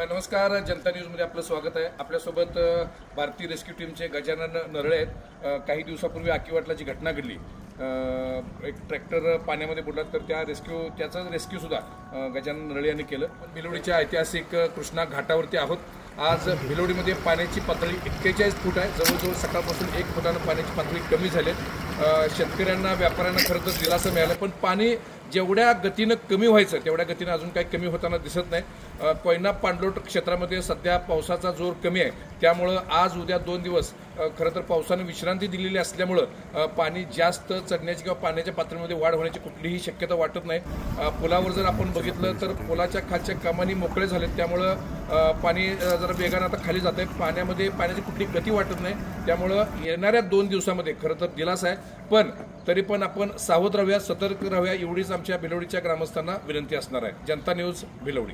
नमस्कार, जनता न्यूजमध्ये आपलं स्वागत आहे। आपल्यासोबत भारतीय रेस्क्यू टीमचे गजानन नरळे आहेत। काही दिवसापूर्वी आकिवाटला जी घटना घडली, एक ट्रॅक्टर पाण्यामध्ये बुडला, तर त्याचा रेस्क्यू सुद्धा गजानन नरळे यांनी केलं। भिलवडीच्या ऐतिहासिक कृष्णा घाटावरती आहोत। आज भिलवडीमध्ये पाण्याची पातळी 41 फूट आहे। जवळजवळ सकाळपासून 1 फुटानं पाण्याची पातळी कमी झाली। शेतकऱ्यांना, व्यापाऱ्यांना खरं तर दिलासा मिळाला, पण पाणी जेवढ्या गतीनं कमी व्हायचं तेवढ्या गतीनं अजून काही कमी होताना दिसत नाही। कोयना पाणलोट क्षेत्रामध्ये सध्या पावसाचा जोर कमी आहे, त्यामुळं आज उद्या 2 दिवस खरं तर पावसाने विश्रांती दिलेली असल्यामुळं पाणी जास्त चढण्याची किंवा पाण्याच्या पातळीमध्ये वाढ होण्याची कुठलीही शक्यता वाटत नाही। पुलावर जर आपण बघितलं तर पुलाच्या खालच्या कमानी मोकळे झालेत, त्यामुळं पाणी जरा वेगानं आता खाली जात आहे। पाण्याची कुठली गती वाटत नाही, त्यामुळं येणाऱ्या 2 दिवसामध्ये खरं तर दिलासा आहे। पण तरी पण आपण सावध राहूया, सतर्क राहूया, एवढीच आमच्या भिलवडीच्या ग्रामस्थांना विनंती असणार आहे। जनता न्यूज भिलवडी।